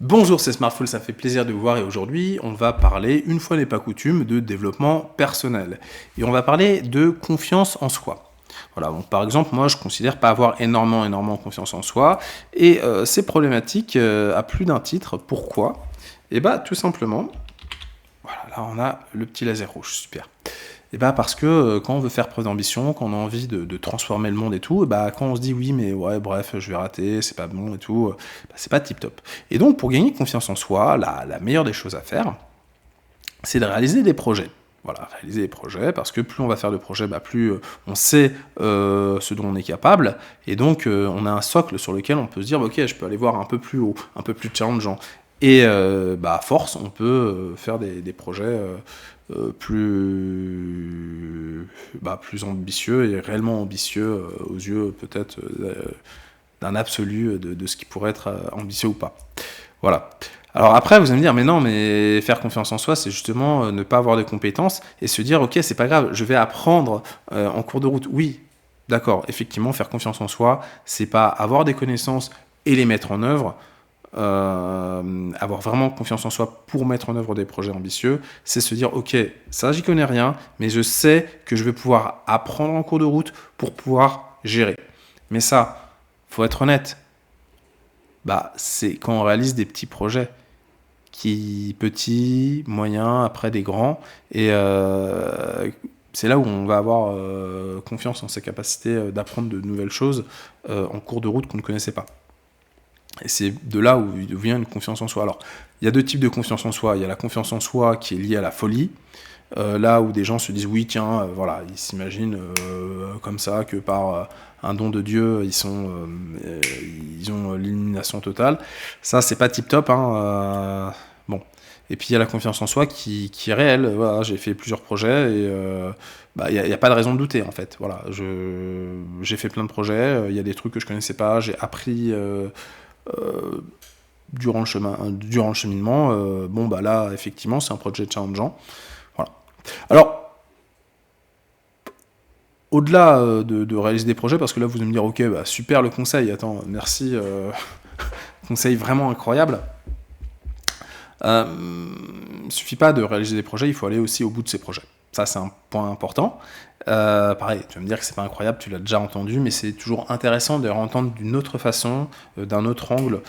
Bonjour, c'est Smartful, ça fait plaisir de vous voir et aujourd'hui on va parler, une fois n'est pas coutume, de développement personnel. Et on va parler de confiance en soi. Voilà, donc par exemple, moi je considère pas avoir énormément confiance en soi et c'est problématique à plus d'un titre. Pourquoi? Et bah tout simplement, voilà, là on a le petit laser rouge, super. Et bah parce que quand on veut faire preuve d'ambition, quand on a envie de transformer le monde et tout, et bah quand on se dit oui mais ouais bref je vais rater, c'est pas bon et tout, bah, c'est pas tip top. Et donc pour gagner confiance en soi, la meilleure des choses à faire, c'est de réaliser des projets. Voilà, réaliser des projets, parce que plus on va faire de projets, bah, plus on sait ce dont on est capable, et donc on a un socle sur lequel on peut se dire, bah, ok, je peux aller voir un peu plus haut, un peu plus challengeant. Et bah, à force, on peut faire des projets plus ambitieux et réellement ambitieux aux yeux peut-être d'un absolu de ce qui pourrait être ambitieux ou pas. Voilà. Alors après, vous allez me dire, mais non, mais faire confiance en soi, c'est justement ne pas avoir de compétences et se dire, ok, c'est pas grave, je vais apprendre en cours de route. Oui, d'accord, effectivement, faire confiance en soi, c'est pas avoir des connaissances et les mettre en œuvre, avoir vraiment confiance en soi pour mettre en œuvre des projets ambitieux, c'est se dire, ok, ça, j'y connais rien, mais je sais que je vais pouvoir apprendre en cours de route pour pouvoir gérer. Mais ça, faut être honnête, bah, c'est quand on réalise des petits projets petits, moyens, après des grands. Et c'est là où on va avoir confiance en sa capacité d'apprendre de nouvelles choses en cours de route qu'on ne connaissait pas. Et c'est de là où vient une confiance en soi. Alors, il y a deux types de confiance en soi. Il y a la confiance en soi qui est liée à la folie. Là où des gens se disent oui tiens voilà, ils s'imaginent comme ça que par un don de Dieu ils ont l'illumination totale. Ça c'est pas tip top hein, bon. Et puis il y a la confiance en soi qui est réelle. Voilà, j'ai fait plusieurs projets et bah, y a pas de raison de douter en fait. Voilà, j'ai fait plein de projets, il y a des trucs que je connaissais pas, j'ai appris durant le cheminement. Bon bah là effectivement c'est un projet challengeant. Voilà. Alors, au-delà de réaliser des projets, parce que là vous allez me dire, ok, bah, super le conseil, attends, merci, conseil vraiment incroyable. Il ne suffit pas de réaliser des projets, il faut aller aussi au bout de ces projets. Ça, c'est un point important. Pareil, tu vas me dire que c'est pas incroyable, tu l'as déjà entendu, mais c'est toujours intéressant de entendre d'une autre façon, d'un autre angle,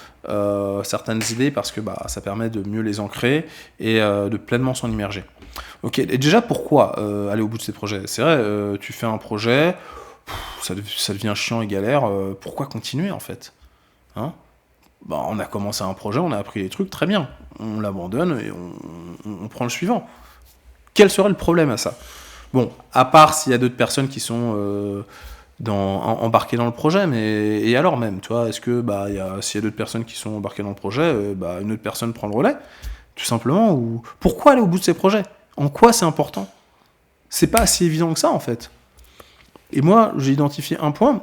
certaines idées, parce que bah, ça permet de mieux les ancrer et de pleinement s'en immerger. Ok, et déjà pourquoi aller au bout de ces projets? C'est vrai, tu fais un projet, ça devient chiant et galère, pourquoi continuer en fait, hein? Bah, on a commencé un projet, on a appris les trucs, très bien. On l'abandonne et on prend le suivant. Quel serait le problème à ça? Bon, à part s'il y a d'autres personnes qui sont embarquées dans le projet, mais et alors même, tu vois, est-ce que bah, s'il y a d'autres personnes qui sont embarquées dans le projet, bah, une autre personne prend le relais, tout simplement, ou pourquoi aller au bout de ces projets? En quoi c'est important? C'est pas si évident que ça en fait. Et moi, j'ai identifié un point,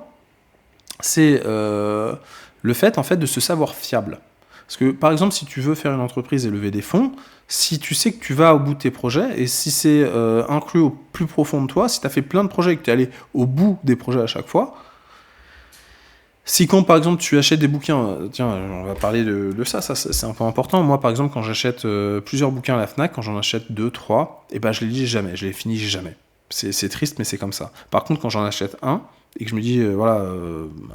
c'est le fait en fait de se savoir fiable. Parce que par exemple, si tu veux faire une entreprise et lever des fonds, si tu sais que tu vas au bout de tes projets et si c'est inclus au plus profond de toi, si tu as fait plein de projets et que tu es allé au bout des projets à chaque fois, si quand par exemple tu achètes des bouquins, tiens, on va parler de ça, c'est un peu important. Moi par exemple, quand j'achète plusieurs bouquins à la Fnac, quand j'en achète 2, 3, et ben je les lis jamais, je les finis jamais. C'est triste, mais c'est comme ça. Par contre, quand j'en achète un et que je me dis, voilà,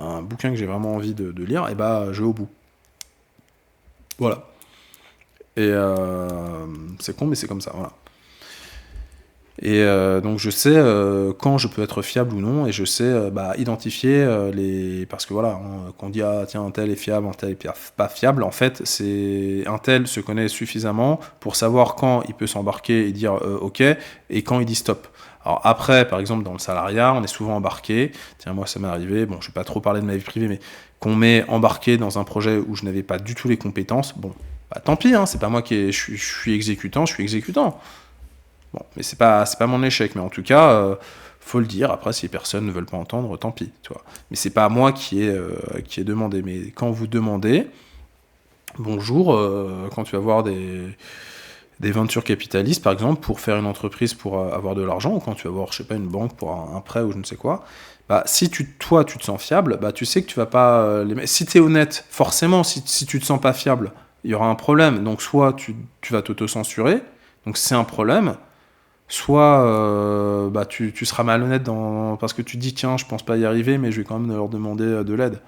un bouquin que j'ai vraiment envie de lire, et ben je vais au bout. Voilà. Et c'est con, mais c'est comme ça, voilà. Et donc je sais quand je peux être fiable ou non, et je sais bah, identifier les... Parce que voilà, quand on dit ah, tiens, un tel est fiable, un tel est pas fiable, en fait, c'est un tel se connaît suffisamment pour savoir quand il peut s'embarquer et dire ok, et quand il dit stop. Alors après, par exemple, dans le salariat, on est souvent embarqué. Tiens, moi, ça m'est arrivé, bon, je vais pas trop parler de ma vie privée, mais qu'on m'ait embarqué dans un projet où je n'avais pas du tout les compétences, bon, bah tant pis, hein, c'est pas moi je suis exécutant, je suis exécutant. Bon, mais c'est pas mon échec, mais en tout cas, faut le dire. Après, si les personnes ne veulent pas entendre, tant pis, tu vois. Mais c'est pas moi qui ai demandé. Mais quand vous demandez, bonjour, quand tu vas voir des ventures capitalistes, par exemple, pour faire une entreprise, pour avoir de l'argent, ou quand tu vas voir, je sais pas, une banque pour un prêt ou je ne sais quoi, bah, si toi, tu te sens fiable, bah, tu sais que tu vas pas... si tu es honnête, forcément, si tu te sens pas fiable, il y aura un problème. Donc soit tu vas t'auto-censurer, donc c'est un problème, soit tu seras malhonnête parce que tu dis tiens, je pense pas y arriver, mais je vais quand même leur demander de l'aide.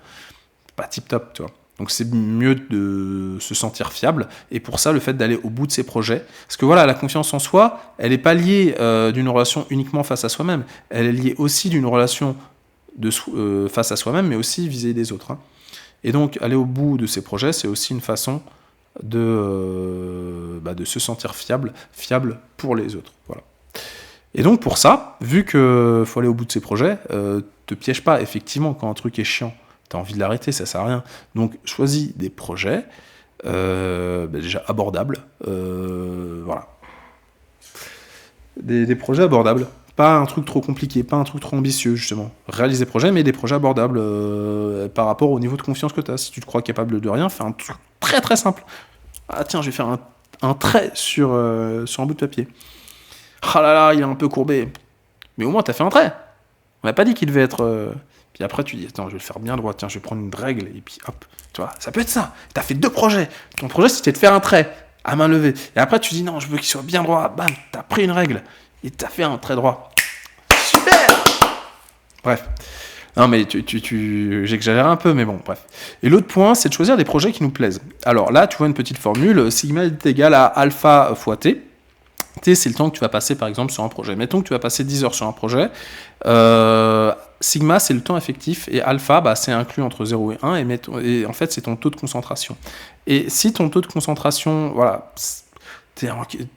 Pas tip top, tu vois. Donc c'est mieux de se sentir fiable, et pour ça le fait d'aller au bout de ses projets, parce que voilà, la confiance en soi, elle n'est pas liée d'une relation uniquement face à soi-même, elle est liée aussi d'une relation face à soi-même, mais aussi vis-à-vis des autres. Hein. Et donc aller au bout de ses projets, c'est aussi une façon de se sentir fiable pour les autres. Voilà. Et donc pour ça, vu qu'il faut aller au bout de ses projets, te piège pas, effectivement, quand un truc est chiant, t'as envie de l'arrêter, ça sert à rien. Donc choisis des projets déjà abordables, voilà. Des projets abordables, pas un truc trop compliqué, pas un truc trop ambitieux, justement. Réalise des projets, mais des projets abordables par rapport au niveau de confiance que tu as. Si tu te crois capable de rien, fais un truc très très simple. Ah tiens, je vais faire un trait sur un bout de papier. Ah là là, il est un peu courbé. Mais au moins, t'as fait un trait. On m'a pas dit qu'il devait être... Puis après, tu dis, attends, je vais le faire bien droit. Tiens, je vais prendre une règle. Et puis, hop. Tu vois, ça peut être ça. T'as fait 2 projets. Ton projet, c'était de faire un trait à main levée. Et après, tu dis, non, je veux qu'il soit bien droit. Bam, t'as pris une règle. Et t'as fait un trait droit. Super. Bref. Non, mais j'exagère un peu, mais bon, bref. Et l'autre point, c'est de choisir des projets qui nous plaisent. Alors là, tu vois une petite formule. Sigma est égal à alpha fois T. T, c'est le temps que tu vas passer, par exemple, sur un projet. Mettons que tu vas passer 10 heures sur un projet. Sigma, c'est le temps effectif. Et alpha, c'est inclus entre 0 et 1. Et en fait, c'est ton taux de concentration. Et si ton taux de concentration, voilà,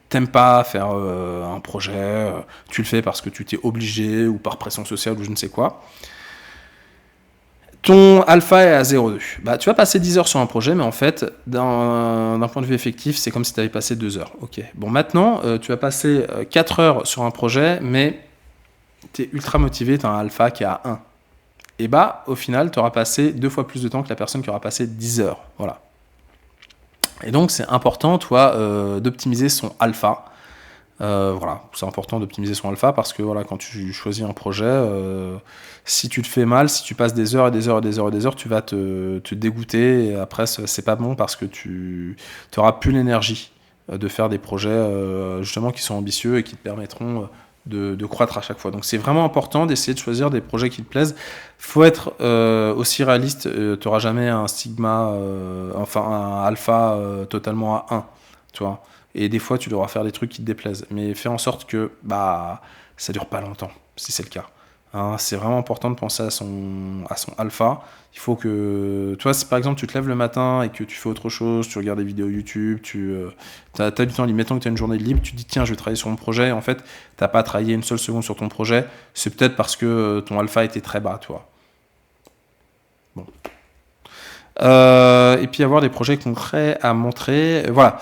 t'aimes pas faire un projet, tu le fais parce que tu t'es obligé, ou par pression sociale, ou je ne sais quoi, ton alpha est à 0,2. Tu vas passer 10 heures sur un projet, mais en fait, d'un point de vue effectif, c'est comme si tu avais passé 2 heures. Ok. Bon, maintenant, tu vas passer 4 heures sur un projet, mais tu es ultra motivé, tu as un alpha qui est à 1. Et au final, tu auras passé 2 fois plus de temps que la personne qui aura passé 10 heures. Voilà. Et donc, c'est important, toi, d'optimiser son alpha. Voilà, c'est important d'optimiser son alpha parce que voilà, quand tu choisis un projet, si tu te fais mal, si tu passes des heures et des heures et des heures et des heures, tu vas te dégoûter et après c'est pas bon parce que tu n'auras plus l'énergie de faire des projets justement qui sont ambitieux et qui te permettront de croître à chaque fois. Donc c'est vraiment important d'essayer de choisir des projets qui te plaisent. Faut être aussi réaliste, tu n'auras jamais un sigma, un alpha totalement à 1, tu vois. Et des fois, tu devras faire des trucs qui te déplaisent. Mais fais en sorte que ça dure pas longtemps, si c'est le cas. Hein, c'est vraiment important de penser à son alpha. Il faut que... Toi, si par exemple, tu te lèves le matin et que tu fais autre chose, tu regardes des vidéos YouTube, tu as du temps libre, mettons que tu as une journée de libre, tu te dis, tiens, je vais travailler sur mon projet. En fait, tu n'as pas travaillé une seule seconde sur ton projet. C'est peut-être parce que ton alpha était très bas, toi. Bon. Et puis avoir des projets concrets à montrer. Voilà.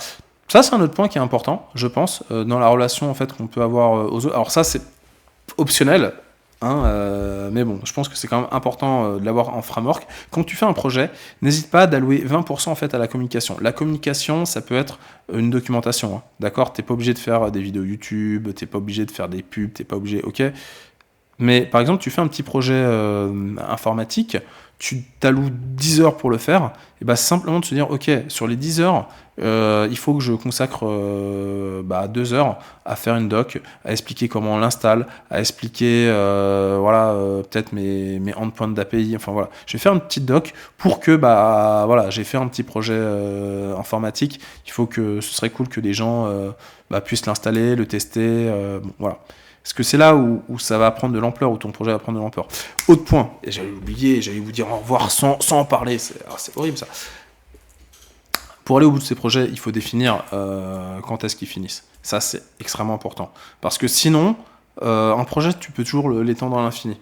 Ça, c'est un autre point qui est important, je pense, dans la relation en fait qu'on peut avoir aux autres. Alors ça, c'est optionnel, hein, mais bon, je pense que c'est quand même important de l'avoir en framework. Quand tu fais un projet, n'hésite pas d'allouer 20% en fait à la communication. La communication, ça peut être une documentation, hein, d'accord ? T'es pas obligé de faire des vidéos YouTube, t'es pas obligé de faire des pubs, t'es pas obligé, ok ? Mais par exemple, tu fais un petit projet informatique, tu t'alloues 10 heures pour le faire, et simplement de se dire, ok, sur les 10 heures, il faut que je consacre 2 heures à faire une doc, à expliquer comment on l'installe, à expliquer peut-être mes endpoints d'API, enfin voilà. Je vais faire une petite doc pour que j'ai fait un petit projet informatique. Il faut que ce serait cool que des gens puissent l'installer, le tester, voilà. Parce que c'est là où ça va prendre de l'ampleur, où ton projet va prendre de l'ampleur. Autre point, et j'allais oublier, j'allais vous dire au revoir sans en parler, c'est horrible ça. Pour aller au bout de ces projets, il faut définir quand est-ce qu'ils finissent. Ça, c'est extrêmement important. Parce que sinon, un projet, tu peux toujours l'étendre à l'infini.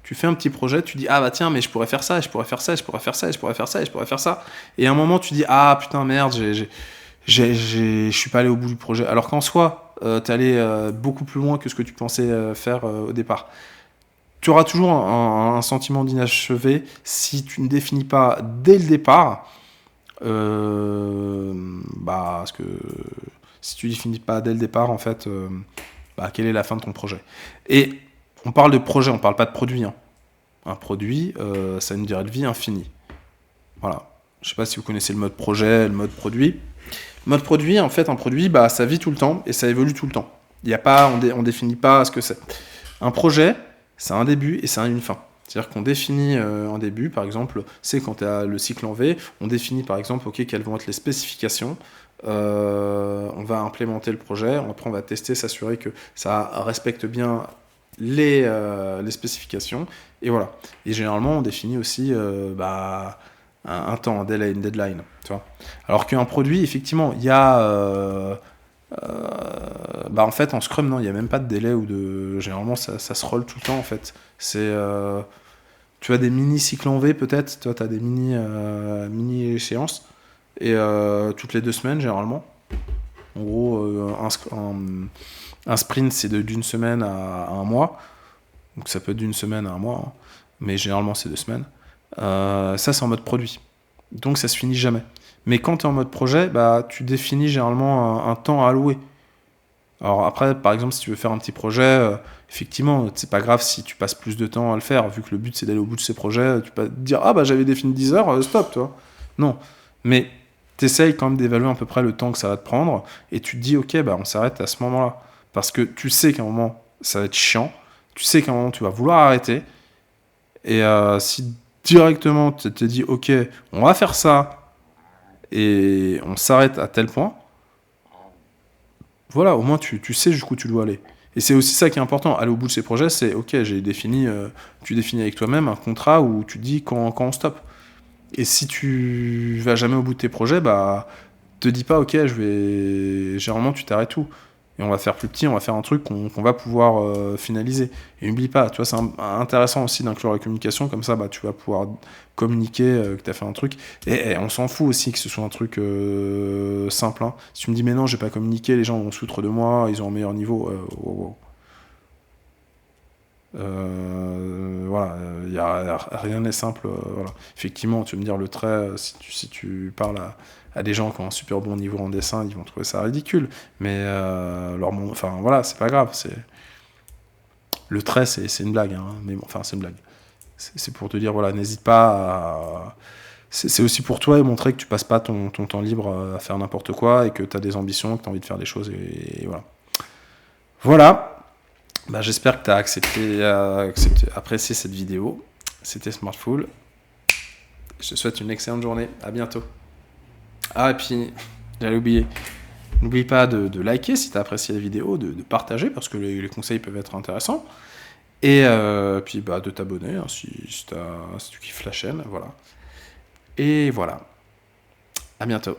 Tu fais un petit projet, tu dis, tiens, mais je pourrais faire ça, et je pourrais faire ça, et je pourrais faire ça, et je pourrais faire ça, et je pourrais faire ça. Et à un moment, tu dis, putain, merde, je suis pas allé au bout du projet. Alors qu'en soi, t'es allé beaucoup plus loin que ce que tu pensais faire au départ. Tu auras toujours un sentiment d'inachevé si tu ne définis pas dès le départ, parce que si tu ne définis pas dès le départ, en fait, quelle est la fin de ton projet. Et on parle de projet, on parle pas de produit. Hein. Un produit, ça a une durée de vie infinie. Voilà. Je sais pas si vous connaissez le mode projet, le mode produit. Le mode produit, en fait, un produit, bah, ça vit tout le temps et ça évolue tout le temps. Il y a pas, on définit pas ce que c'est. Un projet, ça a un début et ça a une fin. C'est-à-dire qu'on définit un début, par exemple, c'est quand tu as le cycle en V, on définit par exemple, ok, quelles vont être les spécifications, on va implémenter le projet, après on va tester, s'assurer que ça respecte bien les spécifications, et voilà. Et généralement, on définit aussi un temps, un délai, une deadline, tu vois. Alors qu'un produit, effectivement, il y a... en fait, en Scrum, non, il n'y a même pas de délai ou de... Généralement, ça se roll tout le temps, en fait. C'est... tu as des mini-cycles en V, peut-être. Tu as des mini-échéances. Et toutes les 2 semaines, généralement. En gros, un sprint, c'est d'une semaine à un mois. Donc ça peut être d'une semaine à un mois. Hein. Mais généralement, c'est 2 semaines. Ça, c'est en mode produit. Donc ça se finit jamais. Mais quand tu es en mode projet, bah, tu définis généralement un temps à allouer. Alors après, par exemple, si tu veux faire un petit projet, effectivement, c'est pas grave si tu passes plus de temps à le faire, vu que le but c'est d'aller au bout de ces projets, tu peux te dire, ah bah j'avais défini 10 heures, stop, tu vois. Non. Mais t'essayes quand même d'évaluer à peu près le temps que ça va te prendre, et tu te dis, ok, bah on s'arrête à ce moment-là. Parce que tu sais qu'à un moment, ça va être chiant, tu sais qu'à un moment, tu vas vouloir arrêter, et si directement tu te dis, ok, on va faire ça, et on s'arrête à tel point, voilà, au moins tu sais jusqu'où tu dois aller. Et c'est aussi ça qui est important. Aller au bout de ces projets, c'est ok, tu définis avec toi-même un contrat où tu dis quand on stoppe. Et si tu vas jamais au bout de tes projets, bah, te dis pas ok, généralement tu t'arrêtes tout. Et on va faire plus petit, on va faire un truc qu'on va pouvoir finaliser. Et n'oublie pas, tu vois, c'est intéressant aussi d'inclure la communication, comme ça, bah, tu vas pouvoir communiquer que tu as fait un truc. Et on s'en fout aussi que ce soit un truc simple. Hein. Si tu me dis, mais non, j'ai pas communiqué, les gens vont se foutre de moi, ils ont un meilleur niveau. Wow. Voilà, rien n'est simple. Voilà. Effectivement, tu veux me dire le trait, si tu parles à des gens qui ont un super bon niveau en dessin, ils vont trouver ça ridicule. Mais enfin voilà, c'est pas grave. Le trait, c'est une blague. Hein, mais bon, enfin, c'est une blague. C'est pour te dire, voilà, n'hésite pas à. C'est aussi pour toi et montrer que tu passes pas ton temps libre à faire n'importe quoi et que tu as des ambitions, que tu as envie de faire des choses. Et voilà. Voilà. Bah, j'espère que tu as apprécié cette vidéo. C'était Smartful. Je te souhaite une excellente journée. À bientôt. Ah, et puis, j'allais oublier. N'oublie pas de liker si tu as apprécié la vidéo, de partager parce que les conseils peuvent être intéressants. Et puis bah, de t'abonner hein, si tu kiffes la chaîne. Voilà. Et voilà. À bientôt.